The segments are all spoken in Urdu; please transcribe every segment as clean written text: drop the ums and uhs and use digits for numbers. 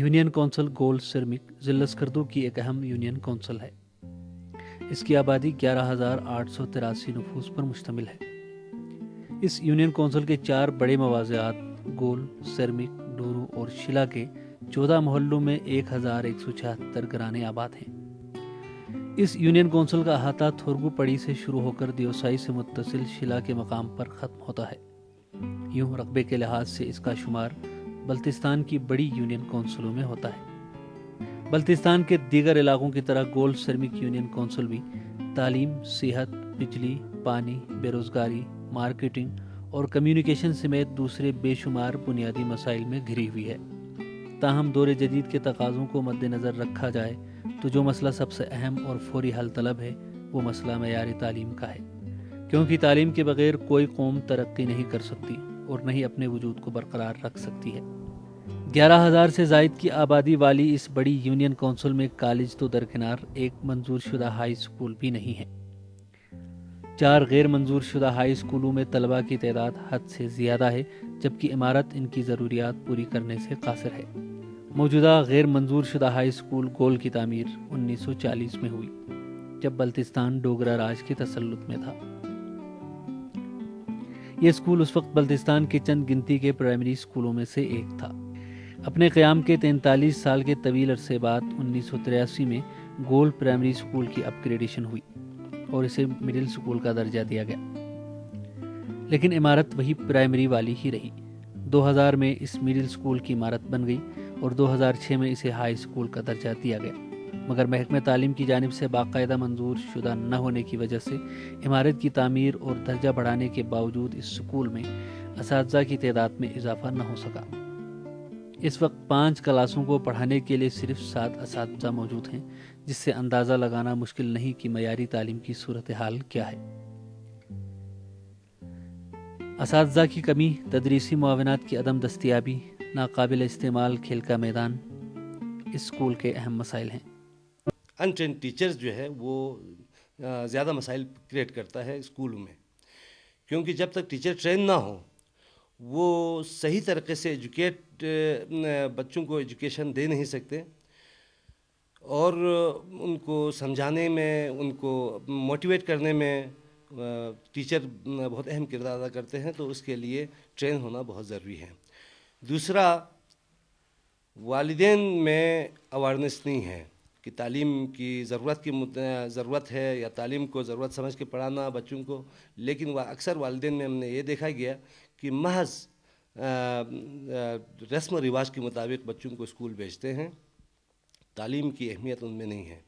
یونین کونسل گول سرمک ضلع اسکردو کی ایک اہم یونین کونسل ہے۔ اس کی آبادی 11,883 نفوس پر مشتمل ہے۔ اس یونین کونسل کے 4 بڑے مواضعات گول، سرمک، ڈورو اور شیلا کے 14 محلوں میں 1,176 گھرانے آباد ہیں۔ اس یونین کونسل کا احاطہ تھورگو پڑی سے شروع ہو کر دیوسائی سے متصل شیلا کے مقام پر ختم ہوتا ہے۔ یوں رقبے کے لحاظ سے اس کا شمار بلتستان کی بڑی یونین کونسلوں میں ہوتا ہے۔ بلتستان کے دیگر علاقوں کی طرح گول سرمک یونین کونسل بھی تعلیم، صحت، بجلی، پانی، بے روزگاری، مارکیٹنگ اور کمیونیکیشن سمیت دوسرے بے شمار بنیادی مسائل میں گھری ہوئی ہے۔ تاہم دور جدید کے تقاضوں کو مد نظر رکھا جائے تو جو مسئلہ سب سے اہم اور فوری حل طلب ہے وہ مسئلہ معیاری تعلیم کا ہے، کیونکہ تعلیم کے بغیر کوئی قوم ترقی نہیں کر سکتی اور نہ ہی اپنے وجود کو برقرار رکھ سکتی ہے۔ 11,000 سے زائد کی آبادی والی اس بڑی یونین کونسل میں کالج تو درکنار ایک منظور شدہ ہائی اسکول بھی نہیں ہے۔ 4 غیر منظور شدہ ہائی اسکولوں میں طلبہ کی تعداد حد سے زیادہ ہے، جبکہ عمارت ان کی ضروریات پوری کرنے سے قاصر ہے۔ موجودہ غیر منظور شدہ ہائی اسکول گول کی تعمیر 1940 میں ہوئی، جب بلتستان ڈوگرا راج کے تسلط میں تھا۔ یہ اسکول اس وقت بلتستان کے چند گنتی کے پرائمری اسکولوں میں سے ایک تھا۔ اپنے قیام کے 43 سال کے طویل عرصے بعد 1983 میں گول پرائمری اسکول کی اپ گریڈیشن ہوئی اور اسے مڈل اسکول کا درجہ دیا گیا، لیکن عمارت وہی پرائمری والی ہی رہی۔ 2000 میں اس مڈل اسکول کی عمارت بن گئی اور 2006 میں اسے ہائی اسکول کا درجہ دیا گیا، مگر محکمہ تعلیم کی جانب سے باقاعدہ منظور شدہ نہ ہونے کی وجہ سے عمارت کی تعمیر اور درجہ بڑھانے کے باوجود اس اسکول میں اساتذہ کی تعداد میں اضافہ نہ ہو سکا۔ اس وقت 5 کلاسوں کو پڑھانے کے لیے صرف 7 اساتذہ موجود ہیں، جس سے اندازہ لگانا مشکل نہیں کہ معیاری تعلیم کی صورتحال کیا ہے۔ اساتذہ کی کمی، تدریسی معاونات کی عدم دستیابی، ناقابل استعمال کھیل کا میدان اس اسکول کے اہم مسائل ہیں۔ انٹرینڈ ٹیچرز جو ہے وہ زیادہ مسائل کریٹ کرتا ہے اسکولوں میں، کیونکہ جب تک ٹیچر ٹرین نہ ہو وہ صحیح طریقے سے بچوں کو ایجوکیشن دے نہیں سکتے، اور ان کو سمجھانے میں، ان کو موٹیویٹ کرنے میں ٹیچر بہت اہم کردار ادا کرتے ہیں، تو اس کے لیے ٹرین ہونا بہت ضروری ہے۔ دوسرا، والدین میں اویئرنیس نہیں ہے کہ تعلیم کی ضرورت ہے یا تعلیم کو ضرورت سمجھ کے پڑھانا بچوں کو، لیکن اکثر والدین میں ہم نے یہ دیکھا گیا کہ محض رسم و رواج کے مطابق بچوں کو اسکول بھیجتے ہیں، تعلیم کی اہمیت ان میں نہیں ہے۔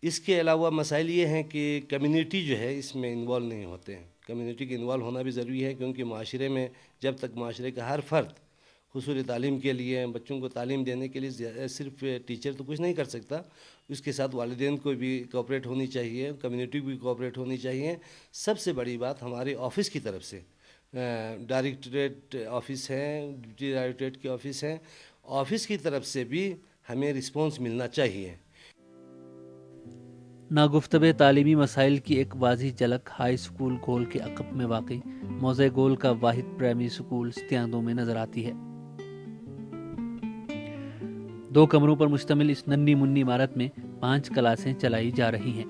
اس کے علاوہ مسائل یہ ہیں کہ کمیونٹی جو ہے اس میں انوالو نہیں ہوتے ہیں۔ کمیونٹی کے انوالو ہونا بھی ضروری ہے، کیونکہ معاشرے میں جب تک معاشرے کا ہر فرد حصول تعلیم کے لیے، بچوں کو تعلیم دینے کے لیے صرف ٹیچر تو کچھ نہیں کر سکتا، اس کے ساتھ والدین کو بھی کوآپریٹ ہونی چاہیے، کمیونٹی بھی کوآپریٹ ہونی چاہیے۔ سب سے بڑی بات ہمارے آفس کی طرف سے، ڈائریکٹریٹ آفس ہیں، ڈپٹی ڈائریکٹریٹ کے آفس ہیں، آفس کی طرف سے بھی ہمیں رسپانس ملنا چاہیے۔ ناگفتہ تعلیمی مسائل کی ایک واضح جھلک ہائی اسکول گول کے عقب میں واقع موضع گول کا واحد پرائمری اسکول ستیاندو میں نظر آتی ہے۔ 2 کمروں پر مشتمل اس ننھی منی عمارت میں 5 کلاسیں چلائی جا رہی ہیں۔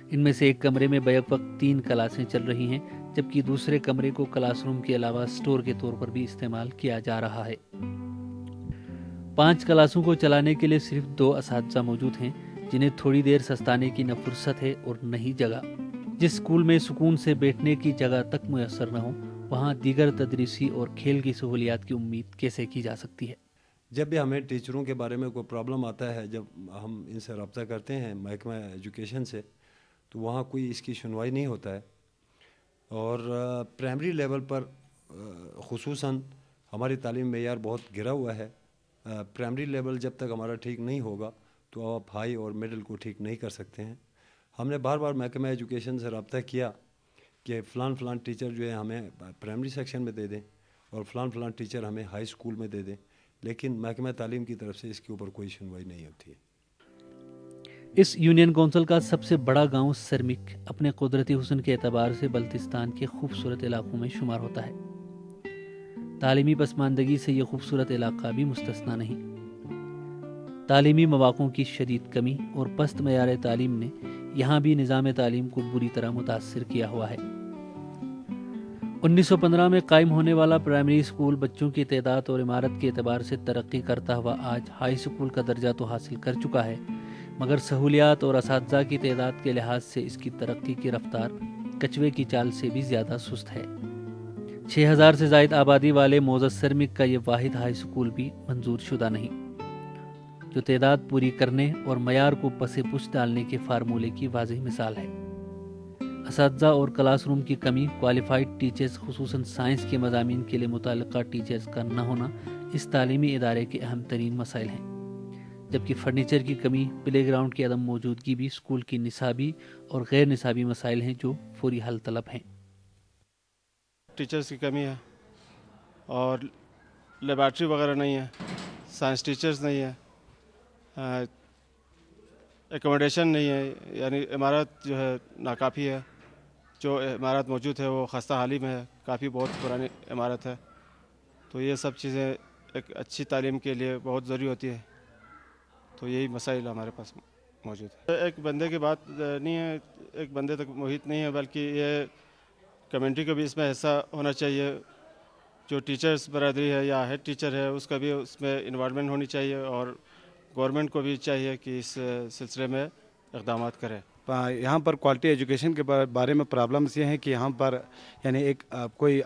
ان میں سے ایک کمرے میں بیک وقت 3 کلاسیں چل رہی ہیں، جبکہ دوسرے کمرے کو کلاس روم کے علاوہ اسٹور کے طور پر بھی استعمال کیا جا رہا ہے۔ 5 کلاسوں کو چلانے کے لیے صرف 2 اساتذہ موجود ہیں، جنہیں تھوڑی دیر سستانے کی نہ فرصت ہے اور نہ ہی جگہ۔ جس اسکول میں سکون سے بیٹھنے کی جگہ تک میسر نہ ہو، وہاں دیگر تدریسی اور کھیل کی سہولیات کی امید کیسے کی جا سکتی ہے؟ جب بھی ہمیں ٹیچروں کے بارے میں کوئی پرابلم آتا ہے، جب ہم ان سے رابطہ کرتے ہیں محکمہ ایجوکیشن سے، تو وہاں کوئی اس کی سنوائی نہیں ہوتا ہے، اور پرائمری لیول پر خصوصاً ہماری تعلیم معیار بہت گرا ہوا ہے۔ پرائمری لیول جب تک ہمارا ٹھیک نہیں ہوگا تو آپ ہائی اور مڈل کو ٹھیک نہیں کر سکتے ہیں۔ ہم نے بار بار محکمہ ایجوکیشن سے رابطہ کیا کہ فلان ٹیچر جو ہے ہمیں پرائمری سیکشن میں دے دیں اور فلان ٹیچر ہمیں ہائی اسکول میں دے دیں، لیکن محکمہ تعلیم کی طرف سے اس کے اوپر کوئی سنوائی نہیں ہوتی ہے۔ اس یونین کونسل کا سب سے بڑا گاؤں سرمک اپنے قدرتی حسن کے اعتبار سے بلتستان کے خوبصورت علاقوں میں شمار ہوتا ہے۔ تعلیمی پسماندگی سے یہ خوبصورت علاقہ بھی مستثنی نہیں۔ تعلیمی مواقع کی شدید کمی اور پست معیار تعلیم نے یہاں بھی نظام تعلیم کو بری طرح متاثر کیا ہوا ہے۔ 1915 میں قائم ہونے والا پرائمری اسکول بچوں کی تعداد اور عمارت کے اعتبار سے ترقی کرتا ہوا آج ہائی اسکول کا درجہ تو حاصل کر چکا ہے، مگر سہولیات اور اساتذہ کی تعداد کے لحاظ سے اس کی ترقی کی رفتار کچوے کی چال سے بھی زیادہ سست ہے۔ 6000 سے زائد آبادی والے معزز سرمک کا یہ واحد ہائی اسکول بھی منظور شدہ نہیں، جو تعداد پوری کرنے اور معیار کو پس پش ڈالنے کے فارمولے کی واضح مثال ہے۔ اساتذہ اور کلاس روم کی کمی، کوالیفائڈ ٹیچرز خصوصاً سائنس کے مضامین کے لیے متعلقہ ٹیچرز کا نہ ہونا اس تعلیمی ادارے کے اہم ترین مسائل ہیں، جبکہ فرنیچر کی کمی، پلے گراؤنڈ کی عدم موجودگی بھی اسکول کی نصابی اور غیر نصابی مسائل ہیں جو فوری حل طلب ہیں۔ ٹیچرز کی کمی ہے اور لیبارٹری وغیرہ نہیں ہے، سائنس ٹیچرز نہیں ہے، ایکوموڈیشن نہیں ہے، یعنی عمارت جو ہے ناکافی ہے، جو عمارت موجود ہے وہ خستہ حالی میں ہے، کافی بہت پرانی عمارت ہے، تو یہ سب چیزیں ایک اچھی تعلیم کے لیے بہت ضروری ہوتی ہے، تو یہی مسائل ہمارے پاس موجود ہے۔ ایک بندے کی بات نہیں ہے، ایک بندے تک محیط نہیں ہے، بلکہ یہ کمیونٹی کو بھی اس میں حصہ ہونا چاہیے، جو ٹیچرز برادری ہے یا ہیڈ ٹیچر ہے اس کا بھی اس میں انوالومنٹ ہونی چاہیے، اور گورنمنٹ کو بھی چاہیے کہ اس سلسلے میں اقدامات کرے۔ یہاں پر کوالٹی ایجوکیشن کے بارے میں پرابلمس یہ ہیں کہ یہاں پر یعنی ایک کوئی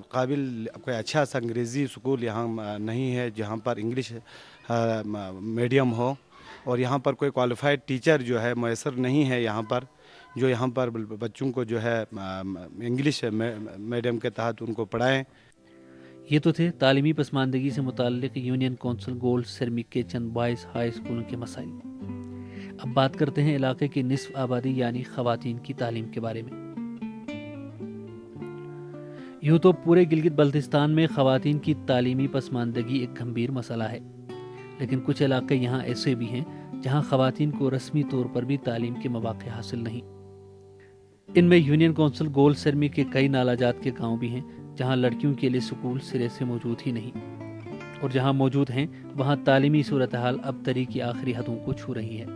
قابل کوئی اچھا سا انگریزی اسکول یہاں نہیں ہے جہاں پر انگلش میڈیم ہو، اور یہاں پر کوئی کوالیفائڈ ٹیچر جو ہے میسر نہیں ہے یہاں پر، جو یہاں پر بچوں کو جو ہے انگلش میڈیم کے تحت ان کو پڑھائیں۔ یہ تو تھے تعلیمی پسماندگی سے متعلق یونین کونسل گولڈ سرمک کے چند بائز ہائی اسکولوں کے مسائل۔ اب بات کرتے ہیں علاقے کی نصف آبادی یعنی خواتین کی تعلیم کے بارے میں۔ یوں تو پورے گلگت بلتستان میں خواتین کی تعلیمی پسماندگی ایک گھمبیر مسئلہ ہے، لیکن کچھ علاقے یہاں ایسے بھی ہیں جہاں خواتین کو رسمی طور پر بھی تعلیم کے مواقع حاصل نہیں۔ ان میں یونین کونسل گول سرمی کے کئی نالہ جات کے گاؤں بھی ہیں جہاں لڑکیوں کے لیے سکول سرے سے موجود ہی نہیں، اور جہاں موجود ہیں وہاں تعلیمی صورتحال اب تری کی آخری حدوں کو چھو رہی ہے۔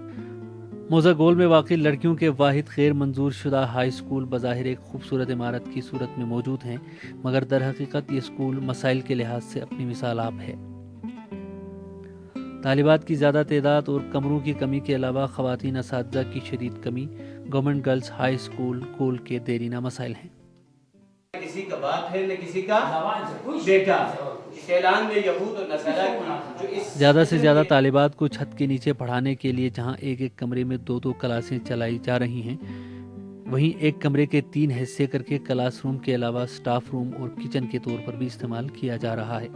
موزہ گول میں واقع لڑکیوں کے واحد غیر منظور شدہ ہائی اسکول بظاہر ایک خوبصورت عمارت کی صورت میں موجود ہیں، مگر در حقیقت یہ اسکول مسائل کے لحاظ سے اپنی مثال آپ ہے۔ طالبات کی زیادہ تعداد اور کمروں کی کمی کے علاوہ خواتین اساتذہ کی شدید کمی گورنمنٹ گرلز ہائی اسکول کول کے دیرینہ مسائل ہیں۔ کسی کا باپ ہے نہ کسی کا بیٹا، اس اعلان میں یہود اور نصارہ جو اس زیادہ سے زیادہ طالبات کو چھت کے نیچے پڑھانے کے لیے جہاں ایک ایک کمرے میں 2 کلاسیں چلائی جا رہی ہیں، وہیں ایک کمرے کے 3 حصے کر کے کلاس روم کے علاوہ سٹاف روم اور کچن کے طور پر بھی استعمال کیا جا رہا ہے۔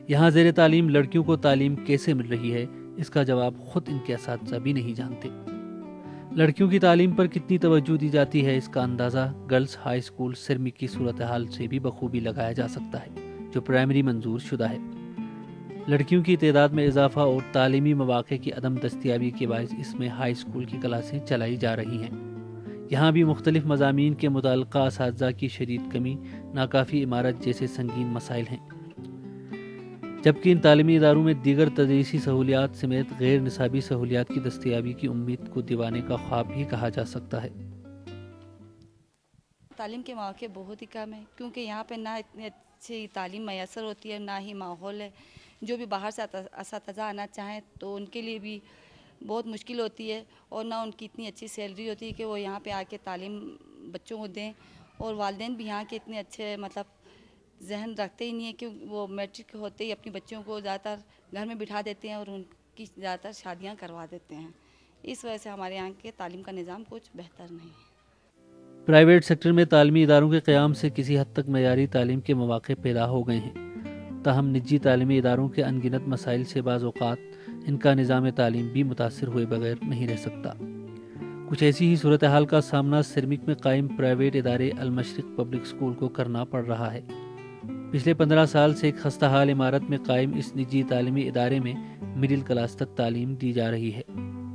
یہاں زیر تعلیم لڑکیوں کو تعلیم کیسے مل رہی ہے، اس کا جواب خود ان کے اساتذہ بھی نہیں جانتے۔ لڑکیوں کی تعلیم پر کتنی توجہ دی جاتی ہے، اس کا اندازہ گرلز ہائی اسکول سرمک کی صورتحال سے بھی بخوبی لگایا جا سکتا ہے، جو پرائمری منظور شدہ ہے۔ لڑکیوں کی تعداد میں اضافہ اور تعلیمی مواقع کی عدم دستیابی کے باعث اس میں ہائی اسکول کی کلاسیں چلائی جا رہی ہیں۔ یہاں بھی مختلف مضامین کے متعلقہ اساتذہ کی شدید کمی، ناکافی عمارت جیسے سنگین مسائل ہیں، جبکہ ان تعلیمی اداروں میں دیگر تدریسی سہولیات سمیت غیر نصابی سہولیات کی دستیابی کی امید کو دیوانے کا خواب بھی کہا جا سکتا ہے۔ تعلیم کے مواقع بہت ہی کم ہے، کیونکہ یہاں پہ نہ اتنی اچھی تعلیم میسر ہوتی ہے، نہ ہی ماحول ہے۔ جو بھی باہر سے اساتذہ آنا چاہیں تو ان کے لیے بھی بہت مشکل ہوتی ہے، اور نہ ان کی اتنی اچھی سیلری ہوتی ہے کہ وہ یہاں پہ آ کے تعلیم بچوں کو دیں، اور والدین بھی یہاں کے اتنے اچھے ذہن رکھتے ہی نہیں ہے کہ وہ میٹرک ہوتے ہی اپنی بچوں کو زیادہ تر گھر میں بٹھا دیتے ہیں اور ان کی زیادہ تر شادیاں کروا دیتے ہیں۔ اس وجہ سے ہمارے یہاں کے تعلیم کا نظام کچھ بہتر نہیں ہے۔ پرائیویٹ سیکٹر میں تعلیمی اداروں کے قیام سے کسی حد تک معیاری تعلیم کے مواقع پیدا ہو گئے ہیں، تاہم نجی تعلیمی اداروں کے انگنت مسائل سے بعض اوقات ان کا نظام تعلیم بھی متاثر ہوئے بغیر نہیں رہ سکتا۔ کچھ ایسی ہی صورتحال کا سامنا سرمک میں قائم پرائیویٹ ادارے المشرق پبلک اسکول کو کرنا پڑ رہا ہے۔ پچھلے 15 سال سے ایک خستہ حال عمارت میں قائم اس نجی تعلیمی ادارے میں مڈل کلاس تک تعلیم دی جا رہی ہے۔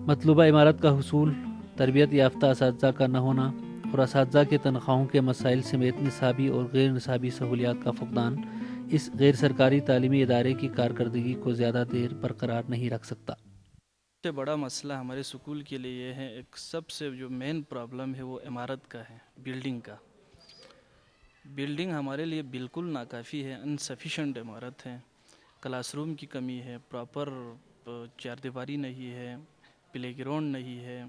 مطلوبہ عمارت کا حصول، تربیت یافتہ اساتذہ کا نہ ہونا اور اساتذہ کے تنخواہوں کے مسائل سمیت نصابی اور غیر نصابی سہولیات کا فقدان اس غیر سرکاری تعلیمی ادارے کی کارکردگی کو زیادہ دیر برقرار نہیں رکھ سکتا۔ سب سے بڑا مسئلہ ہمارے اسکول کے لیے یہ ہے، ایک سب سے جو مین پرابلم ہے وہ عمارت کا ہے، بلڈنگ کا۔ بلڈنگ ہمارے لیے بالکل ناکافی ہے، انسفیشینٹ عمارت ہے۔ کلاس روم کی کمی ہے، پراپر چار دیواری نہیں ہے، پلے گراؤنڈ نہیں ہے،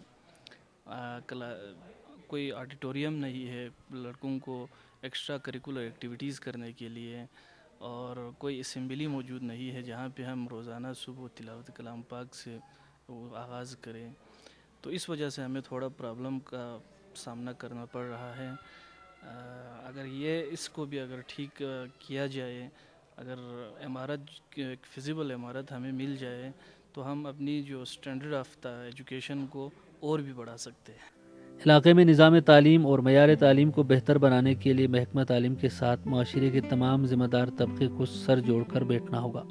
کوئی آڈیٹوریم نہیں ہے لڑکوں کو ایکسٹرا کریکولر ایکٹیویٹیز کرنے کے لیے، اور کوئی اسمبلی موجود نہیں ہے جہاں پہ ہم روزانہ صبح تلاوت کلام پاک سے آغاز کریں۔ تو اس وجہ سے ہمیں تھوڑا پرابلم کا سامنا کرنا پڑ رہا ہے۔ اگر اس کو بھی اگر ٹھیک کیا جائے، اگر عمارت ایک فزیبل عمارت ہمیں مل جائے تو ہم اپنی جو اسٹینڈرڈ آف ایجوکیشن کو اور بھی بڑھا سکتے ہیں۔ علاقے میں نظام تعلیم اور معیار تعلیم کو بہتر بنانے کے لیے محکمہ تعلیم کے ساتھ معاشرے کے تمام ذمہ دار طبقے کو سر جوڑ کر بیٹھنا ہوگا،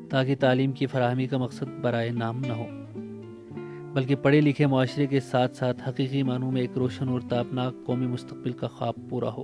تاکہ تعلیم کی فراہمی کا مقصد برائے نام نہ ہو، بلکہ پڑھے لکھے معاشرے کے ساتھ ساتھ حقیقی معنوں میں ایک روشن اور تابناک قومی مستقبل کا خواب پورا ہو۔